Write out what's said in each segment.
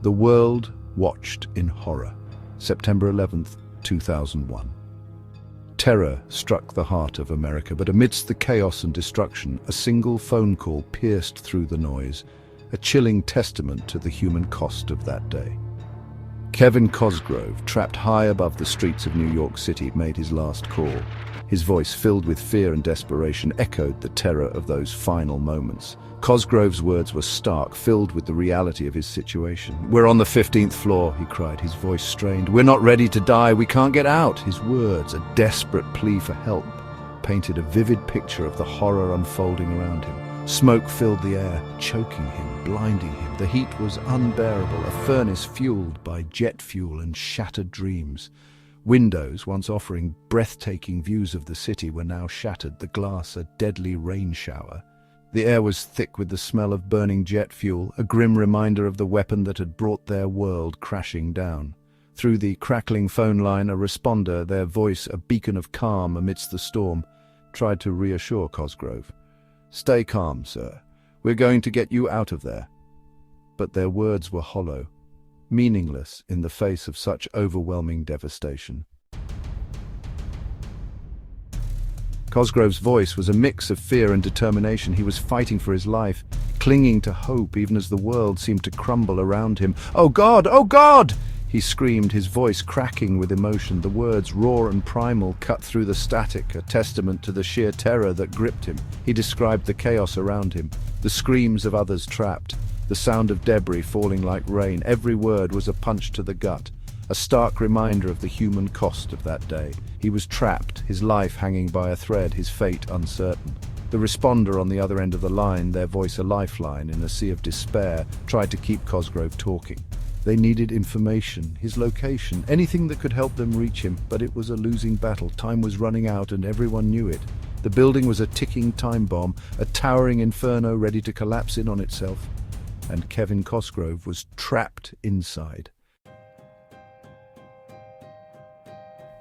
The world watched in horror. September 11th, 2001. Terror struck the heart of America, but amidst the chaos and destruction, a single phone call pierced through the noise, a chilling testament to the human cost of that day. Kevin Cosgrove, trapped high above the streets of New York City, made his last call. His voice, filled with fear and desperation, echoed the terror of those final moments. Cosgrove's words were stark, filled with the reality of his situation. "We're on the 15th floor," he cried, his voice strained. "We're not ready to die. We can't get out." His words, a desperate plea for help, painted a vivid picture of the horror unfolding around him. Smoke filled the air, choking him, blinding him. The heat was unbearable, a furnace fueled by jet fuel and shattered dreams. Windows, once offering breathtaking views of the city, were now shattered, the glass a deadly rain shower. The air was thick with the smell of burning jet fuel, a grim reminder of the weapon that had brought their world crashing down. Through the crackling phone line, a responder, their voice a beacon of calm amidst the storm, tried to reassure Cosgrove. "Stay calm, sir. We're going to get you out of there." But their words were hollow, meaningless in the face of such overwhelming devastation. Cosgrove's voice was a mix of fear and determination. He was fighting for his life, clinging to hope even as the world seemed to crumble around him. "Oh God! Oh God!" he screamed, his voice cracking with emotion. The words, raw and primal, cut through the static, a testament to the sheer terror that gripped him. He described the chaos around him, the screams of others trapped, the sound of debris falling like rain. Every word was a punch to the gut, a stark reminder of the human cost of that day. He was trapped, his life hanging by a thread, his fate uncertain. The responder on the other end of the line, their voice a lifeline in a sea of despair, tried to keep Cosgrove talking. They needed information, his location, anything that could help them reach him, but it was a losing battle. Time was running out and everyone knew it. The building was a ticking time bomb, a towering inferno ready to collapse in on itself. And Kevin Cosgrove was trapped inside.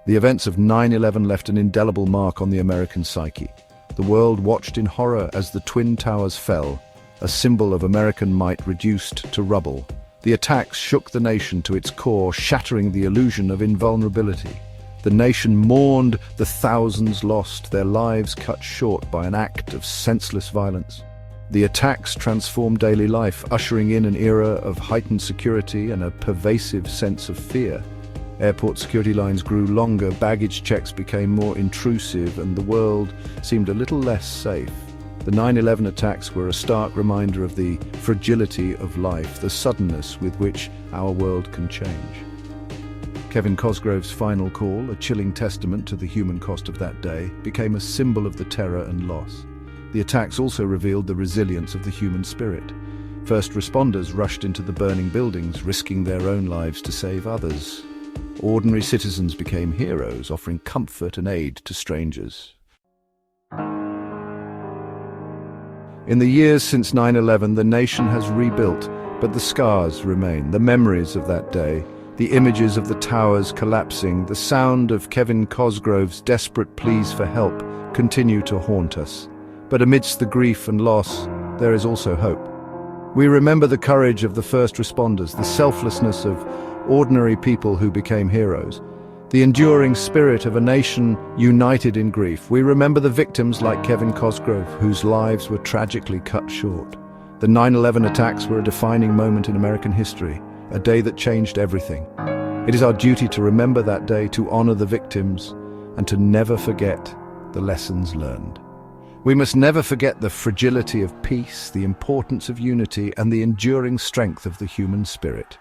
The events of 9/11 left an indelible mark on the American psyche. The world watched in horror as the Twin Towers fell, a symbol of American might reduced to rubble. The attacks shook the nation to its core, shattering the illusion of invulnerability. The nation mourned the thousands lost, their lives cut short by an act of senseless violence. The attacks transformed daily life, ushering in an era of heightened security and a pervasive sense of fear. Airport security lines grew longer, baggage checks became more intrusive, and the world seemed a little less safe. The 9/11 attacks were a stark reminder of the fragility of life, the suddenness with which our world can change. Kevin Cosgrove's final call, a chilling testament to the human cost of that day, became a symbol of the terror and loss. The attacks also revealed the resilience of the human spirit. First responders rushed into the burning buildings, risking their own lives to save others. Ordinary citizens became heroes, offering comfort and aid to strangers. In the years since 9/11, the nation has rebuilt, but the scars remain, the memories of that day, the images of the towers collapsing, the sound of Kevin Cosgrove's desperate pleas for help continue to haunt us. But amidst the grief and loss, there is also hope. We remember the courage of the first responders, the selflessness of ordinary people who became heroes, the enduring spirit of a nation united in grief. We remember the victims like Kevin Cosgrove, whose lives were tragically cut short. The 9/11 attacks were a defining moment in American history, a day that changed everything. It is our duty to remember that day, to honor the victims, and to never forget the lessons learned. We must never forget the fragility of peace, the importance of unity, and the enduring strength of the human spirit.